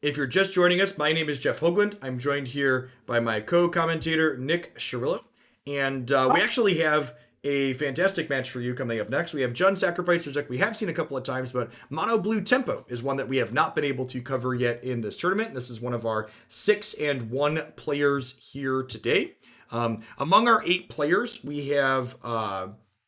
If you're just joining us, my name is Jeff Hoagland. I'm joined here by my co-commentator, Nick Shirillo. And we actually have a fantastic match for you coming up next. We have Jund Sacrifice, which we have seen a couple of times, but Mono Blue Tempo is one that we have not been able to cover yet in this tournament. This is one of our 6-1 players here today. Among our 8 players, we have,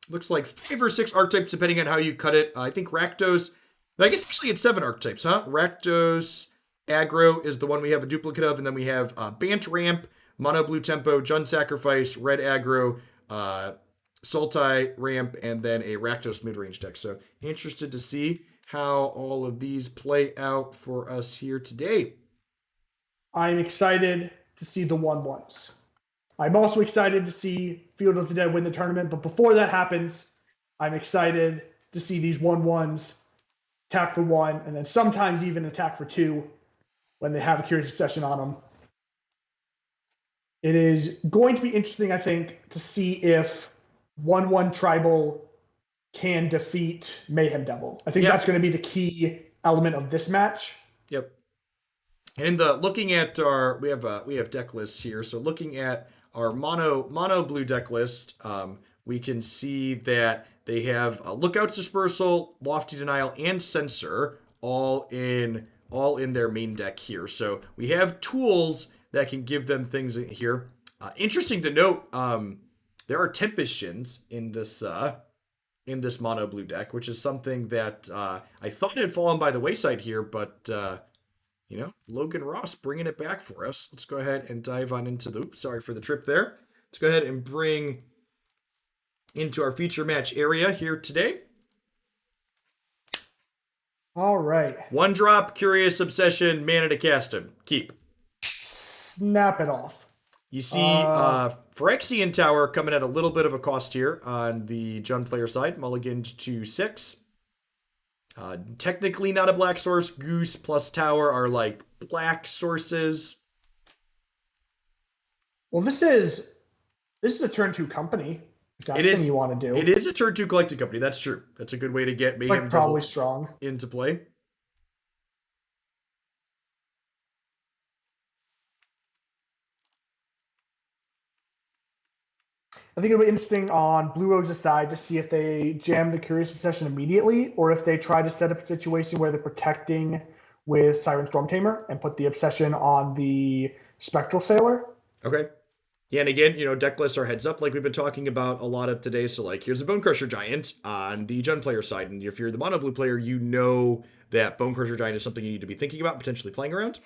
looks like 5 or 6 archetypes, depending on how you cut it. I think Rakdos, I guess actually it's 7 archetypes, huh? Rakdos, Aggro is the one we have a duplicate of, and then we have Bant Ramp, Mono Blue Tempo, Jund Sacrifice, Red Aggro, Sultai Ramp, and then a Rakdos mid-range deck. So interested to see how all of these play out for us here today. I'm excited to see the 1/1s. I'm also excited to see Field of the Dead win the tournament, but before that happens, I'm excited to see these 1/1s attack for 1, and then sometimes even attack for 2 when they have a Curious Obsession on them. It is going to be interesting, I think, to see if 1/1 Tribal can defeat Mayhem Devil. I think that's going to be the key element of this match. Yep. And looking at our, we have deck lists here. So looking at our mono blue deck list, we can see that they have Lookout's Dispersal, Lofty Denial, and Censor all in their main deck here. So we have tools that can give them things here. Interesting to note, there are Tempest Shins in this mono blue deck, which is something that I thought had fallen by the wayside here, but Logan Ross bringing it back for us. Let's go ahead and dive on into the, sorry for the trip there. Let's go ahead and bring into our feature match area here today. All right. 1-drop, Curious Obsession, mana to cast him. Keep. Snap it off. You see Phyrexian Tower coming at a little bit of a cost here on the Jund player side. Mulliganed to 6. Technically not a black source. Goose plus Tower are like black sources. Well, this is a turn 2 company. That's the thing you want to do. It is a turn 2 collecting company. That's true. That's a good way to get Mayhem probably strong into play. I think it'll be interesting on Blue Rose's side to see if they jam the Curious Obsession immediately, or if they try to set up a situation where they're protecting with Siren Stormtamer and put the Obsession on the Spectral Sailor. Okay. Yeah, and again, deck lists are heads up like we've been talking about a lot of today. So like here's a Bone Crusher Giant on the Jund player side. And if you're the mono blue player, you know that Bone Crusher Giant is something you need to be thinking about, potentially playing around.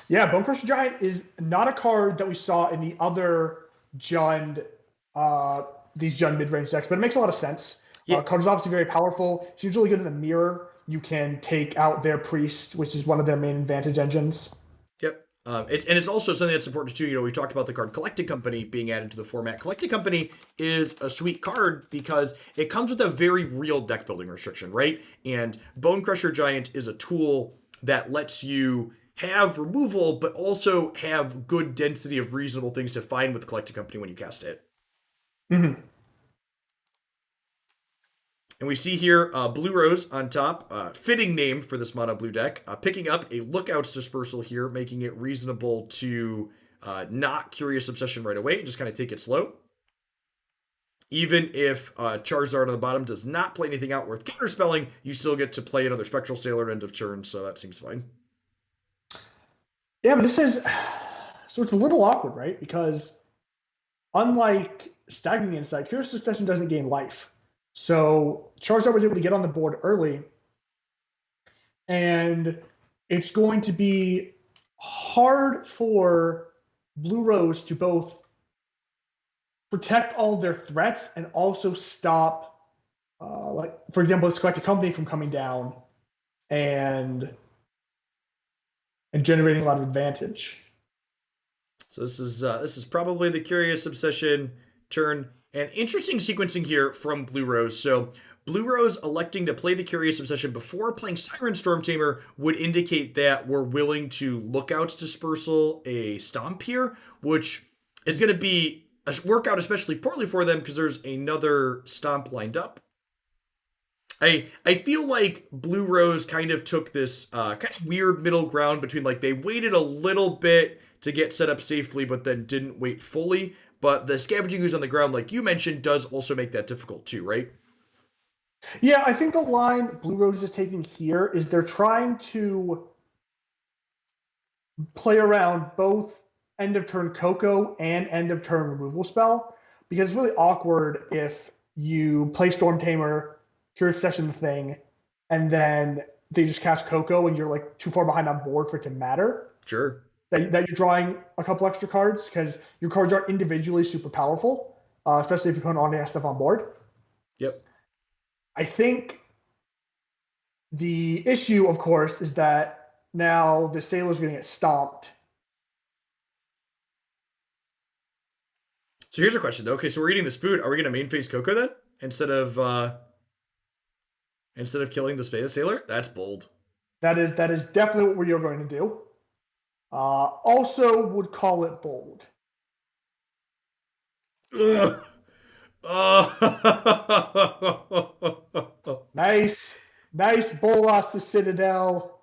Yeah, Bone Crusher Giant is not a card that we saw in the other Jund, these Jund mid-range decks, but it makes a lot of sense. Yeah. Card is obviously very powerful. Seems really good in the mirror. You can take out their Priest, which is one of their main advantage engines. Yep. It's also something that's important too. We talked about the card Collecting Company being added to the format. Collecting Company is a sweet card because it comes with a very real deck building restriction, right? And Bone Crusher Giant is a tool that lets you have removal, but also have good density of reasonable things to find with Collecting Company when you cast it. Mm-hmm. And we see here Blue Rose on top, fitting name for this mono blue deck, picking up a Lookout's Dispersal here, making it reasonable to not Curious Obsession right away and just kind of take it slow. Even if Charizard on the bottom does not play anything out worth counterspelling, you still get to play another Spectral Sailor at end of turn, so that seems fine. Yeah, but this is, so it's a little awkward, right? Because unlike Staggering Insight, Curious Obsession doesn't gain life. So Charizard was able to get on the board early, and it's going to be hard for Blue Rose to both protect all of their threats and also stop, for example, this Collective Company from coming down and generating a lot of advantage. So this is probably the Curious Obsession turn. And interesting sequencing here from Blue Rose. So Blue Rose electing to play the Curious Obsession before playing Siren Stormtamer would indicate that we're willing to Lookout's Dispersal a Stomp here, which is going to be a workout especially poorly for them because there's another Stomp lined up. I feel like Blue Rose kind of took this kind of weird middle ground between like they waited a little bit to get set up safely, but then didn't wait fully. But the scavenging ooze on the ground, like you mentioned, does also make that difficult too, right? Yeah, I think the line Blue Rose is taking here is they're trying to play around both end of turn Coco and end of turn removal spell because it's really awkward if you play Storm Tamer, Curious Session the thing, and then they just cast Coco and you're like too far behind on board for it to matter Sure. that you're drawing a couple extra cards because your cards aren't individually super powerful, especially if you put on has stuff on board. Yep. I think the issue, of course, is that now the sailor's going to get stomped. So here's a question though. Okay, so we're eating this food. Are we gonna main phase Coco then instead of killing the space sailor? That's bold. That is definitely what you're going to do. Also, would call it bold. Ugh. Oh. Nice bolas to Citadel.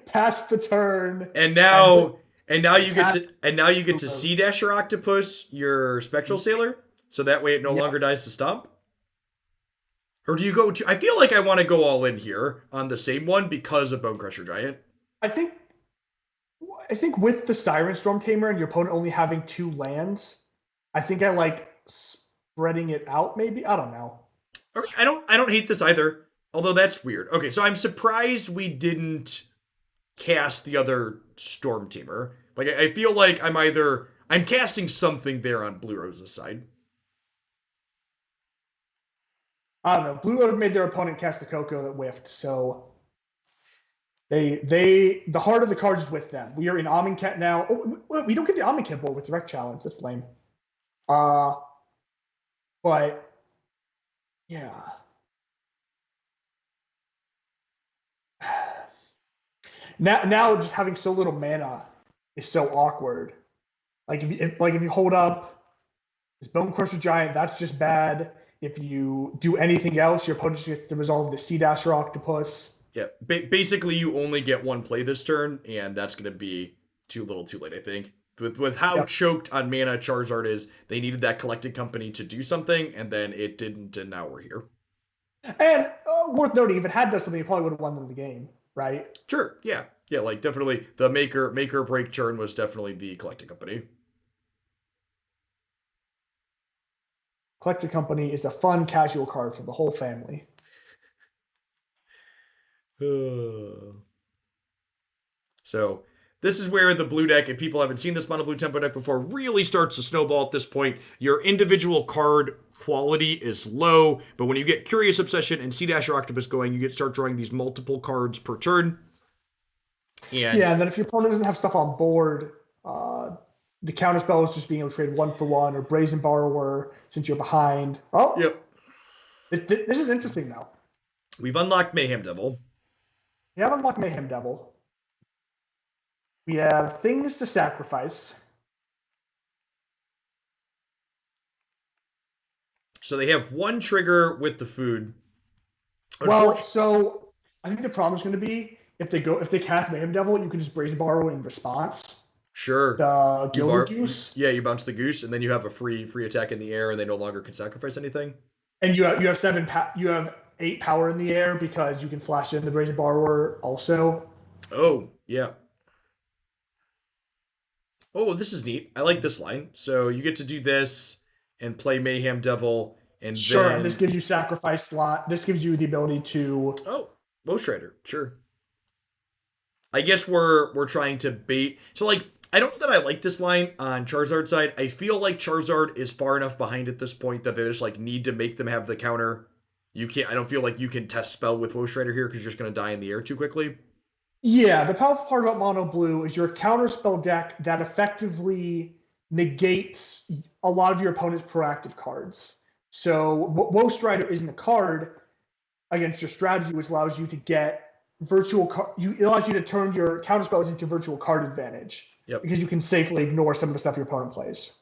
Pass the turn, and and now this and now you get cast. to and now you get to sea dash your octopus, your spectral sailor, so that way it no Yep. longer dies to stomp. Or do you go? I feel like I want to go all in here on the same one because of Bone Crusher Giant. I think I think with the Siren Storm Tamer and your opponent only having 2 lands, I think I like spreading it out. Maybe I don't know. Okay, I don't hate this either. Although that's weird. Okay, so I'm surprised we didn't cast the other Storm Teamer. Like I feel like I'm casting something there on Blue Rose's side. I don't know. Blue Rose made their opponent cast the Coco that whiffed, so the heart of the cards is with them. We are in Amonkhet now. Oh, we don't get the Amonkhet board with direct challenge. That's lame. Uh, but yeah. Now just having so little mana is so awkward. Like if you hold up this Bone Crusher Giant, that's just bad. If you do anything else, your opponent just gets to resolve the Sea Dasher Octopus. Yeah, basically you only get one play this turn, and that's going to be too little, too late. I think with how Yep. choked on mana Charizard is, they needed that collected company to do something, and then it didn't, and now we're here. And worth noting, if it had done something, it probably would have won them the game, right? Sure, yeah, yeah, like definitely the maker break turn was definitely the collected company. Collector Company is a fun casual card for the whole family. So this is where the blue deck, if people haven't seen this mono blue tempo deck before, really starts to snowball at this point. Your individual card quality is low, but when you get Curious Obsession and Sea Dasher Octopus going, you get start drawing these multiple cards per turn. And Yeah, and then if your opponent doesn't have stuff on board, the counter spell is just being able to trade 1-for-1 or Brazen Borrower since you're behind. Oh, yep, this is interesting though. we've unlocked Mayhem Devil. We have unlocked Mayhem Devil. We have things to sacrifice. So they have one trigger with the food. Well, so I think the problem is going to be if they cast Mayhem Devil, you can just Brazen Borrow in response. Sure. The Gilded Goose. Yeah, you bounce the goose, and then you have a free attack in the air, and they no longer can sacrifice anything. And you have you have 8 power in the air because you can flash in the Brazen Borrower also. Oh yeah. Oh, this is neat. I like this line. So you get to do this and play Mayhem Devil, and Sure, then and this gives you sacrifice slot. This gives you the ability to. oh, Bow Strider. Sure. I guess we're trying to bait. So like I don't know that I like this line on Charizard's side. I feel like Charizard is far enough behind at this point that they just like need to make them have the counter. You can't. I don't feel like you can test spell with Woe Strider here because you're just going to die in the air too quickly. Yeah, the powerful part about Mono Blue is your counterspell deck that effectively negates a lot of your opponent's proactive cards. So Woe Strider isn't a card against your strategy, which allows you to get it allows you to turn your counterspells into virtual card advantage Yep. because you can safely ignore some of the stuff your opponent plays.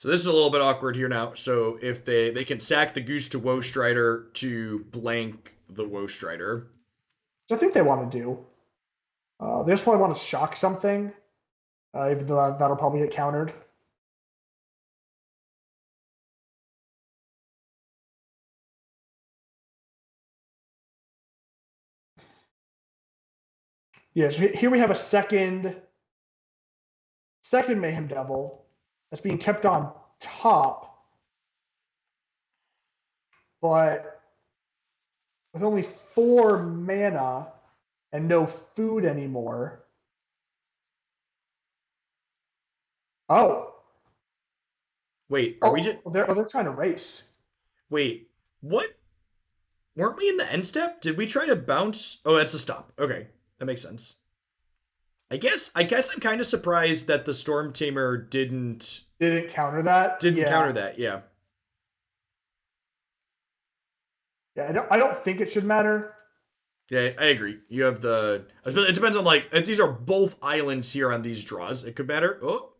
So this is a little bit awkward here now. So if they can sack the goose to Woe Strider to blank the Woe Strider. So I think they want to do. They just probably want to shock something, even though that'll probably get countered. Yes, here we have a second Mayhem Devil that's being kept on top, but with only 4 mana and no food anymore. Oh, Wait, are we just they're trying to race. wait? What? Weren't we in the end step? Did we try to bounce? Oh, that's a stop. Okay, that makes sense. I guess I'm kind of surprised that the Storm Tamer Didn't counter that. didn't Yeah, counter that. Yeah. yeah. I don't think it should matter. Yeah, I agree. You have the. It depends on like if these are both islands here on these draws. It could matter. Oh,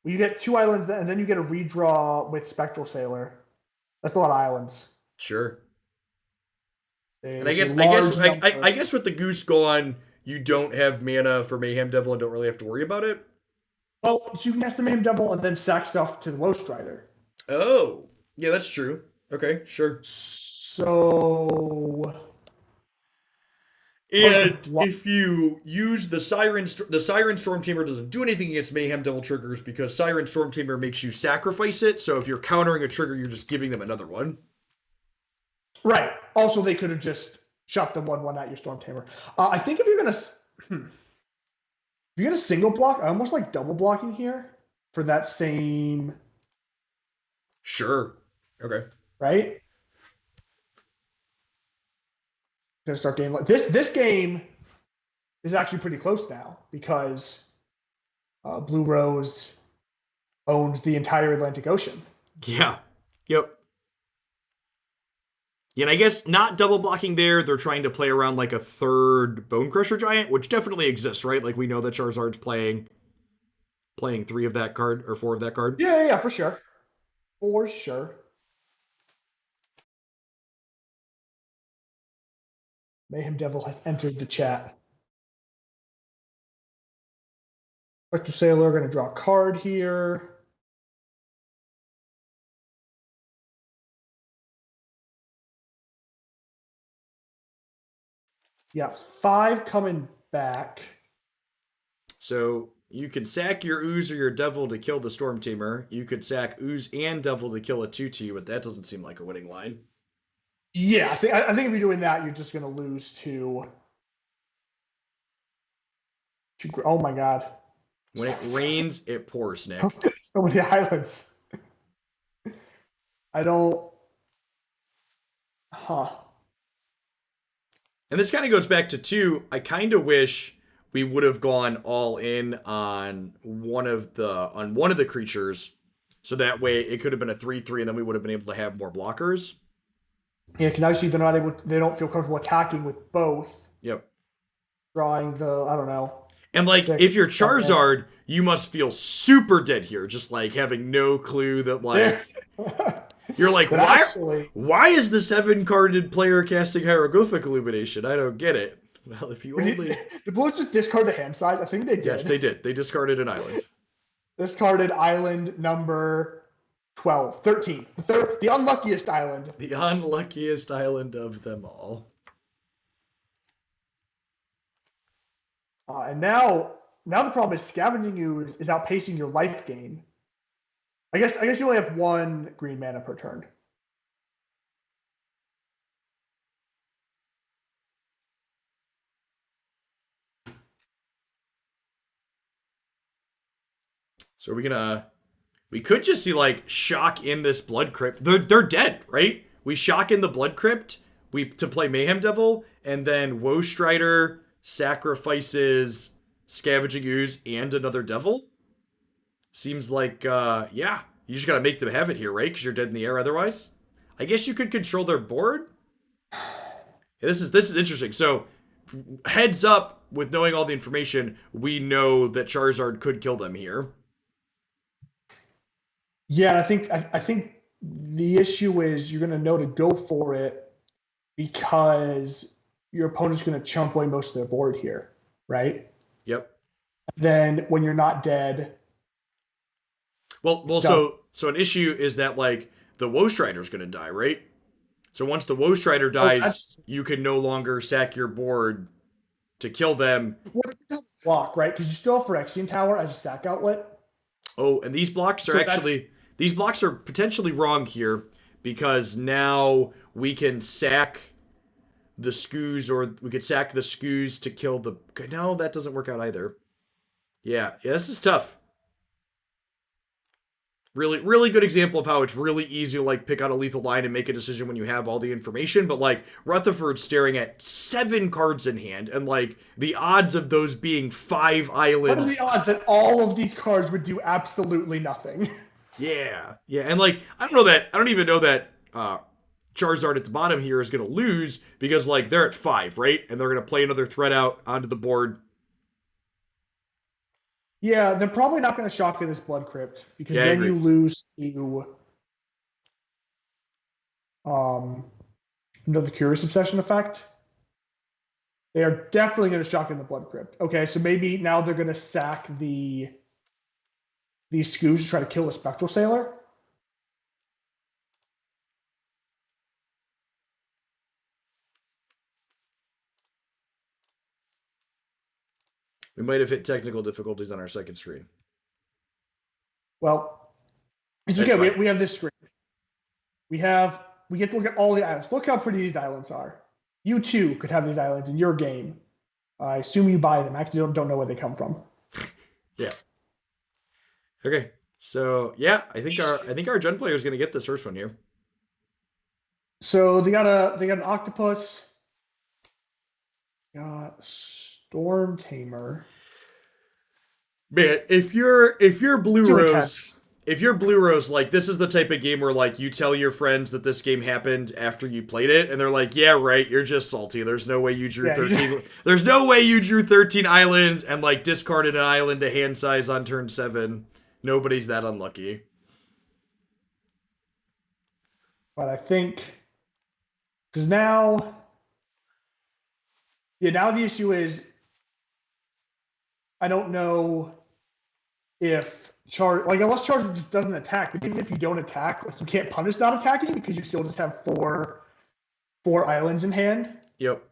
You get 2 islands, and then you get a redraw with Spectral Sailor. That's a lot of islands. sure. And I There's guess a I guess large I number. guess with the goose gone, you don't have mana for Mayhem Devil and don't really have to worry about it. Well, you can cast the Mayhem Devil and then sack stuff to the Low Strider. Oh, yeah, that's true. Okay, sure. So hard to And block. if you use the Siren Storm Tamer doesn't do anything against Mayhem Devil triggers because Siren Storm Tamer makes you sacrifice it. So if you're countering a trigger, you're just giving them another one. Right. Also, they could have just shot the 1/1 at your Storm Tamer. I think if you're gonna single block, I almost like double blocking here for that same, Sure. Okay. right? Gonna start game like this game is actually pretty close now because Blue Rose owns the entire Atlantic Ocean. Yeah. Yep. Yeah, and I guess not double blocking there. They're trying to play around like a third Bone Crusher Giant, which definitely exists, right? Like we know that Charizard's playing 3 of that card or 4 of that card. Yeah, for sure. For sure. Mayhem Devil has entered the chat. Spectre Sailor going to draw a card here. Yeah, 5 coming back. So you could sack your Ooze or your Devil to kill the Storm Tamer. You could sack Ooze and Devil to kill a 2/2, but that doesn't seem like a winning line. Yeah, I think if you're doing that, you're just going to lose to. Oh my god. When it rains, it pours, Nick. So many islands. I don't. Huh. And this kind of goes back to 2. I kind of wish we would have gone all in on one of the creatures, so that way it could have been a 3/3, and then we would have been able to have more blockers. Yeah, because obviously they're not able. They don't feel comfortable attacking with both. Yep. Drawing the, I don't know. And like, 6, if you're 7. Charizard, you must feel super dead here, just like having no clue that like you're like, But why? actually, Why is the 7-carded player casting Hieroglyphic Illumination? I don't get it. Well, if you only the Blues just discarded hand size. I think they did. yes, they did. They discarded an island. Discarded island number 12, 13. The unluckiest island. The unluckiest island of them all. And now the problem is scavenging you is outpacing your life gain. I guess you only have 1 green mana per turn. So we could just see like shock in this blood crypt. They're dead, right? We shock in the blood crypt. We to play Mayhem Devil, and then Woe Strider sacrifices Scavenging Ooze and another Devil. Seems like yeah, you just gotta make them have it here, right? Because you're dead in the air otherwise. I guess you could control their board. Yeah, this is interesting. So heads up, with knowing all the information, we know that Charizard could kill them here. Yeah, I think the issue is you're going to know to go for it because your opponent's going to chunk away most of their board here, right? Yep. Then when you're not dead, Well, it does. so an issue is that like the Woe Strider is going to die, right? So once the Woe Strider Oh, dies, that's you can no longer sack your board to kill them. what it's block, right? Because you still have Phyrexian Tower as a sack outlet. Oh, and So that's these blocks are potentially wrong here because now we can sack the Skoos, or we could sack the Skoos to kill the. No, that doesn't work out either. Yeah, this is tough. Really good example of how it's really easy to like pick out a lethal line and make a decision when you have all the information. But like Rutherford's staring at 7 cards in hand, and like the odds of those being 5 islands. what are the odds that all of these cards would do absolutely nothing? Yeah, and like I don't even know that Charizard at the bottom here is gonna lose because like they're at 5, right? And they're gonna play another threat out onto the board. Yeah, they're probably not going to shock you this Blood Crypt because Yeah, I then agree. you lose to um, the Curious Obsession effect. They are definitely going to shock in the Blood Crypt. Okay, so maybe now they're going to sack these Skoos to try to kill the Spectral Sailor. We might have hit technical difficulties on our second screen. Well, it's That's okay. We, fine. we have this screen. We get to look at all the islands. Look how pretty these islands are. You too could have these islands in your game. I assume you buy them. I actually don't know where they come from. Yeah. Okay. So yeah, I think our Gen player is gonna get this first one here. So they got an octopus, got Storm Tamer. Man, if you're Blue Too Rose, intense. if you're Blue Rose, like this is the type of game where like you tell your friends that this game happened after you played it, and they're like, "Yeah, right. You're just salty. There's no way you drew Yeah, 13. There's no way you drew 13 islands and like discarded an island to hand size on turn 7. Nobody's that unlucky." but I think because now, yeah, now the issue is I don't know if like unless Charger just doesn't attack, but even if you don't attack, like you can't punish not attacking because you still just have four islands in hand. Yep.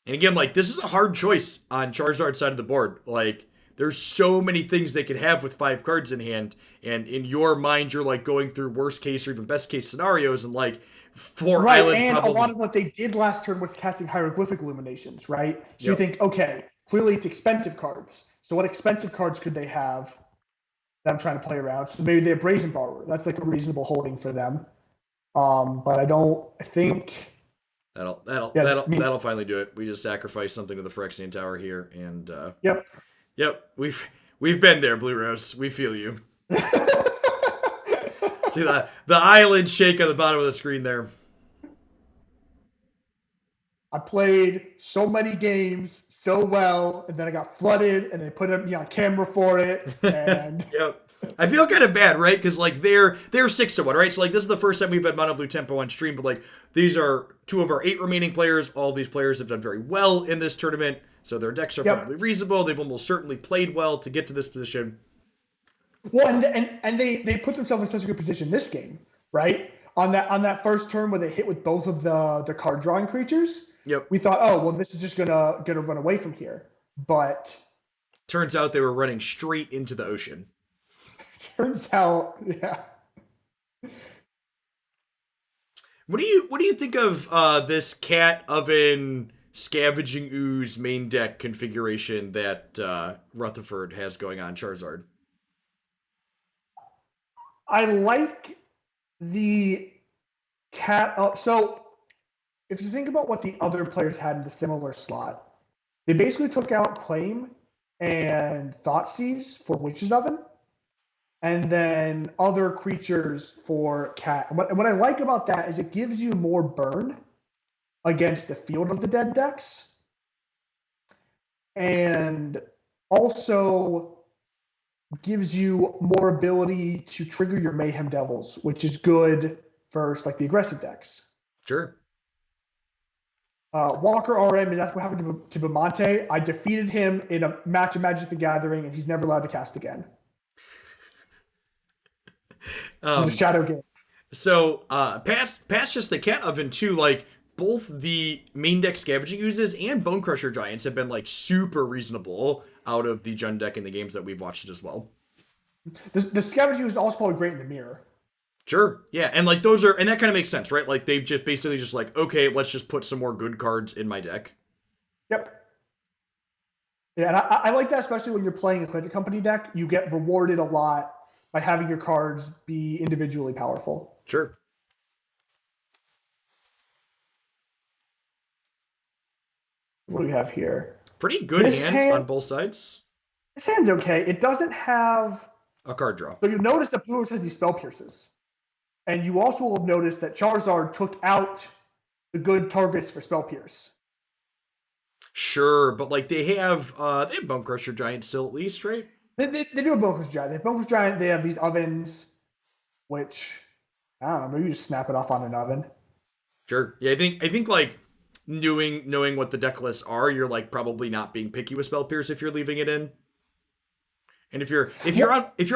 And again, like this is a hard choice on Charizard's side of the board. Like there's so many things they could have with 5 cards in hand, and in your mind, you're like going through worst case or even best case scenarios, and like 4 islands And a lot probably. of what they did last turn was casting hieroglyphic illuminations, right? So you Yep. think, okay, clearly it's expensive cards. So what expensive cards could they have that I'm trying to play around? So maybe they have Brazen Borrower. That's like a reasonable holding for them. But I don't. I think. Yeah. I mean. That'll finally do it. We just sacrificed something to the Phyrexian Tower here, and Yep. yep, we've been there, Blue Rose. We feel you. See the island shake on the bottom of the screen there. I played so many games so well, and then I got flooded, and they put me on camera for it, and Yep. I feel kind of bad, right? Because like they're 6-1, right? So like this is the first time we've had Mono Blue Tempo on stream, but like these are 2 of our 8 remaining players. All these players have done very well in this tournament, so their decks are yep. probably reasonable. They've almost certainly played well to get to this position. Well, and they put themselves in such a good position this game, right? On that first turn where they hit with both of the card drawing creatures, Yep. we thought, oh well, this is just gonna run away from here. But Turns out they were running straight into the ocean. turns out, yeah. What do you think of this cat oven scavenging ooze main deck configuration that Rutherford has going on Charizard? I like the cat. So if you think about what the other players had in the similar slot, they basically took out Claim and Thoughtseize for Witch's Oven, and then other creatures for Cat. And what I like about that is it gives you more burn against the Field of the Dead decks, and also gives you more ability to trigger your Mayhem Devils, which is good for like the aggressive decks. Sure. Walker RM, that's what happened to Bamonte. I defeated him in a match of Magic the Gathering, and he's never allowed to cast again. It was a Um, shadow game. so past just the cat oven too, like both the main deck scavenging oozes and Bone Crusher Giants have been like super reasonable out of the Jund deck in the games that we've watched as well. The scavenging is also probably great in the mirror. Sure. Yeah, and like those are and that kind of makes sense, right? Like they've just basically just like, okay, let's just put some more good cards in my deck. Yep. Yeah, and I like that, especially when you're playing a Clinton Company deck. You get rewarded a lot by having your cards be individually powerful. Sure. What do we have here? Pretty good hands on both sides. This hand's okay. It doesn't have A card draw. So you notice that Blue Rose has these spell pierces. And you also will have noticed that Charizard took out the good targets for spell pierce. Sure, but like they have Bone Crusher Giant still at least, right? They do have Bone Crusher Giant. They have Bone Crusher Giant. They have these ovens, which I don't know. Maybe you just snap it off on an oven. Sure. Yeah, I think like knowing what the deck lists are, you're like probably not being picky with Spell Pierce if you're leaving it in. And if you're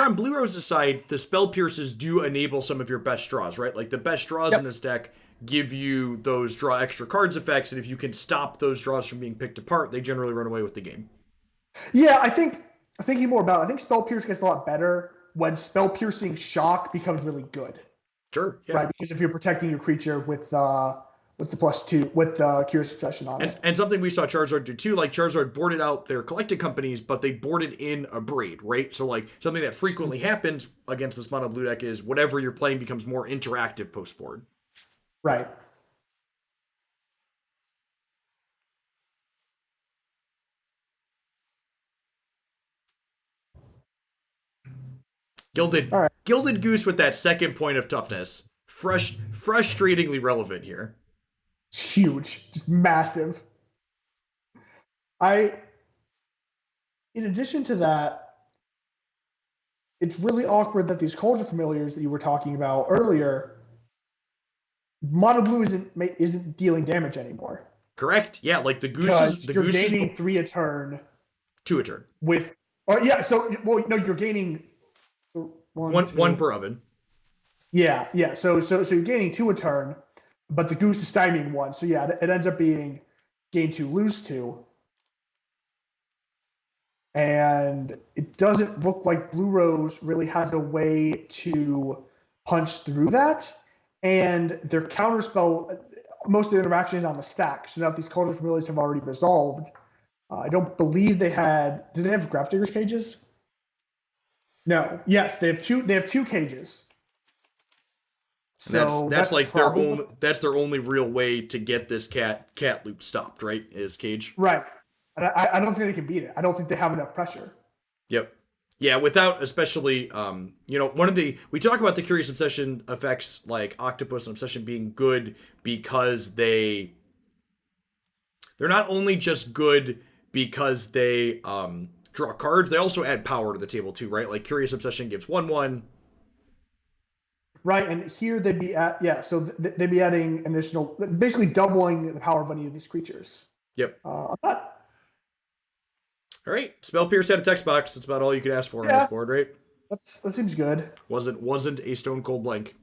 on Blue Rose's side, the Spell Pierces do enable some of your best draws, right? Like the best draws in this deck give you those draw extra cards effects, and if you can stop those draws from being picked apart, they generally run away with the game. Yeah, thinking more about it, I think Spell Pierce gets a lot better when Spell Piercing Shock becomes really good. Sure. Yeah. Right, because if you're protecting your creature with the +2 with Curious Obsession on it. And something we saw Charizard do too, like Charizard boarded out their collected companies, but they boarded in a braid, right? So like something that frequently happens against this mono blue deck is whatever you're playing becomes more interactive post board. Right. Gilded Goose with that second point of toughness. Frustratingly relevant here. It's huge, just massive. In addition to that, it's really awkward that these culture familiars that you were talking about earlier, mono blue isn't dealing damage anymore. Correct. Yeah, like the goose you're gaining 3 a turn. 2 a turn. With no, you're gaining one per oven. Yeah. So you're gaining 2 a turn, but the goose is stymieing 1. So yeah, it ends up being gain 2, lose 2. And it doesn't look like Blue Rose really has a way to punch through that. And their counterspell, most of the interaction is on the stack. So now these culture familiars have already resolved. I don't believe they had. Did they have Grafdigger's cages? No. Yes, they have two. They have 2 cages. So that's like their only real way to get this cat loop stopped, right? Is cage. Right. And I don't think they can beat it. I don't think they have enough pressure. Yep. Yeah, without especially, we talk about the Curious Obsession effects like Octopus and Obsession being good because they're not only just good because they draw cards, they also add power to the table too, right? Like Curious Obsession gives 1/1. Right, and here they'd be they'd be adding additional, basically doubling the power of any of these creatures. Yep. All right, Spell Pierce had a text box. That's about all you could ask for on this board, right? That seems good. Wasn't a stone cold blank.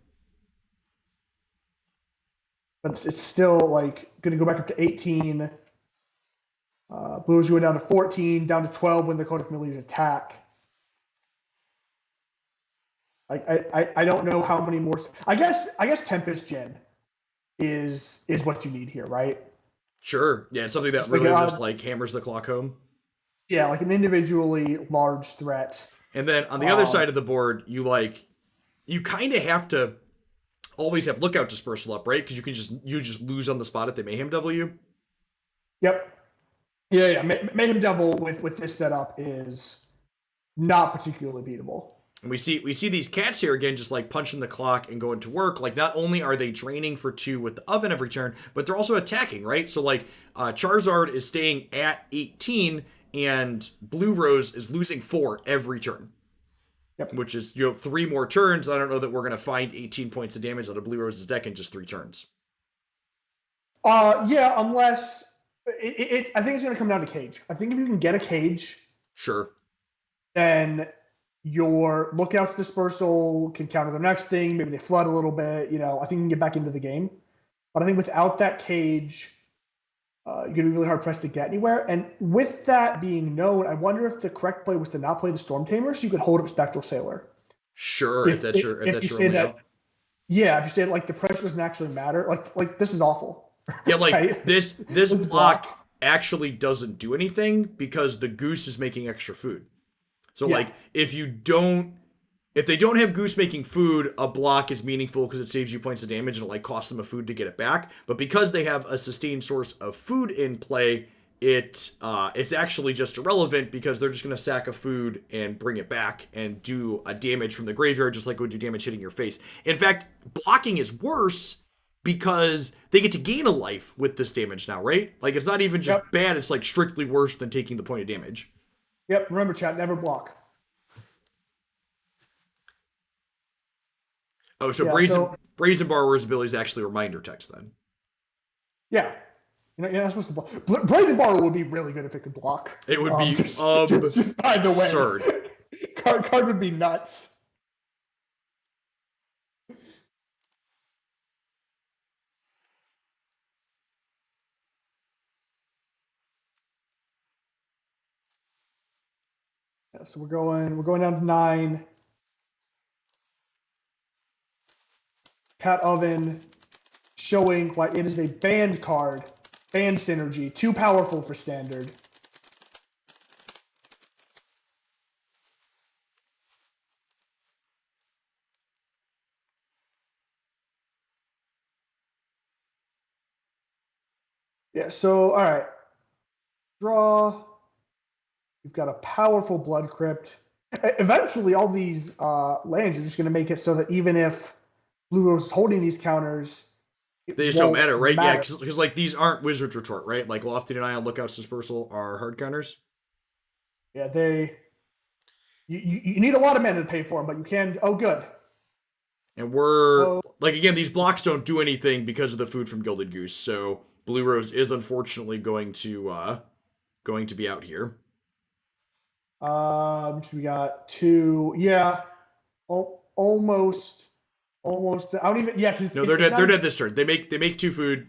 But it's still like going to go back up to 18. Blues going down to 14, down to 12 when the Code of Familiars attack. I don't know how many more. I guess Tempest Gen is what you need here, right? Sure. Yeah, it's something that really just like hammers the clock home. Yeah, like an individually large threat. And then on the other side of the board, you kind of have to always have Lookout Dispersal up, right? Because you just lose on the spot if they Mayhem W. Yep. Yeah. Mayhem Devil with this setup is not particularly beatable. And we see these cats here again, just like punching the clock and going to work. Like not only are they draining for 2 with the oven every turn, but they're also attacking, right? So like Charizard is staying at 18, and Blue Rose is losing 4 every turn. Yep. which is 3 more turns. I don't know that we're going to find 18 points of damage out of Blue Rose's deck in just 3 turns. Yeah, unless I think it's going to come down to cage. I think if you can get a cage, sure, then your Lookout's Dispersal can counter the next thing. Maybe they flood a little bit. I think you can get back into the game. But I think without that cage, you're going to be really hard pressed to get anywhere. And with that being known, I wonder if the correct play was to not play the Storm Tamer, so you could hold up Spectral Sailor. Sure, if that's your only out. Yeah, if you say like the pressure doesn't actually matter, like this is awful. Yeah, like right? this block actually doesn't do anything because the goose is making extra food. So Yeah. like if they don't have goose making food, a block is meaningful because it saves you points of damage and it like costs them a food to get it back. But because they have a sustained source of food in play, it's actually just irrelevant because they're just going to sack a food and bring it back and do a damage from the graveyard just like it would do damage hitting your face. In fact, blocking is worse because they get to gain a life with this damage now, right? Like it's not even just bad, it's like strictly worse than taking the point of damage. Yep, remember chat, never block. Oh, so Brazen Borrower's ability is actually reminder text then. Yeah. You're not supposed to block. Brazen Borrower would be really good if it could block. It would be just by the absurd. way. Card would be nuts. Yeah, so we're going down to 9. Cat Oven showing why it is a banned card. Banned synergy. Too powerful for standard. Yeah, so, all right. Draw. You've got a powerful Blood Crypt. Eventually, all these lands are just going to make it so that even if Blue Rose is holding these counters, they just don't matter, right? Yeah, because like these aren't Wizard's Retort, right? Like Lofty and Ion, Lookout's Dispersal are hard counters. Yeah, you need a lot of mana to pay for them, but you can. Oh, good. And we're like again, these blocks don't do anything because of the food from Gilded Goose. So Blue Rose is unfortunately going to be out here. We got 2. Yeah, almost. I don't even. Yeah, no, they're dead this turn. They make 2 food,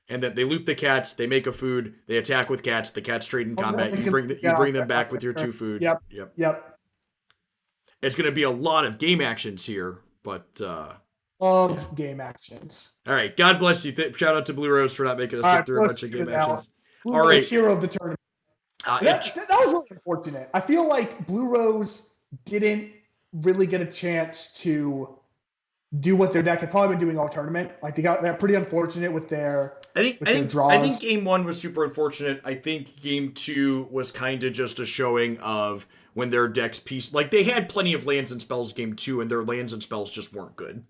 and then they loop the cats. They make a food. They attack with cats. The cats trade in combat. You bring them back with your 2 food. Yep. It's going to be a lot of game actions here, but game actions. All right, God bless you. Shout out to Blue Rose for not making us sit through a bunch of game actions. Blue Rose, hero of the tournament. That was really unfortunate. I feel like Blue Rose didn't really get a chance to do what their deck had probably been doing all tournament. Like they're pretty unfortunate with their draws. I think game 1 was super unfortunate. I think game 2 was kind of just a showing of when their decks like they had plenty of lands and spells game 2 and their lands and spells just weren't good.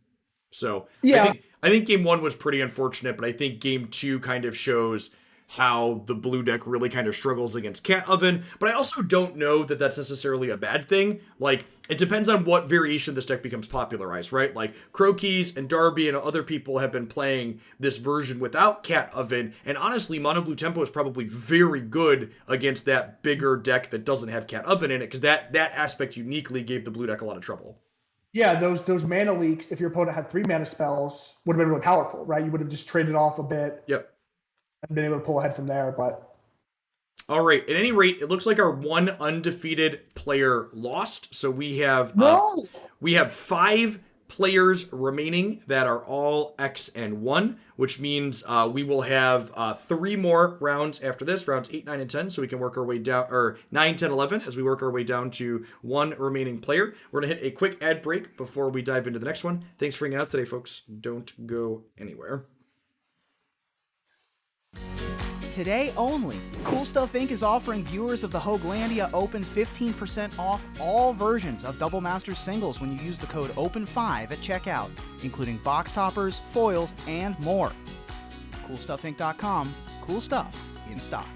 So yeah, I think game 1 was pretty unfortunate, but I think game 2 kind of shows how the blue deck really kind of struggles against Cat Oven, but I also don't know that that's necessarily a bad thing. Like, it depends on what variation this deck becomes popularized, right? Like, Crokeys and Darby and other people have been playing this version without Cat Oven, and honestly, Mono Blue Tempo is probably very good against that bigger deck that doesn't have Cat Oven in it, because that aspect uniquely gave the blue deck a lot of trouble. Yeah, those mana leaks, if your opponent had 3 mana spells, would have been really powerful, right? You would have just traded off a bit. Yep. And been able to pull ahead from there, but... All right, at any rate, it looks like our one undefeated player lost, so we have... we have 5 players remaining that are all X and 1, which means we will have 3 more rounds after this, rounds 8, 9, and 10, so we can work our way down, or 9, 10, 11, as we work our way down to 1 remaining player. We're going to hit a quick ad break before we dive into the next one. Thanks for hanging out today, folks. Don't go anywhere. Today only, Cool Stuff Inc. is offering viewers of the Hoaglandia Open 15% off all versions of Double Masters singles when you use the code OPEN5 at checkout, including box toppers, foils, and more. CoolStuffInc.com. Cool stuff in stock.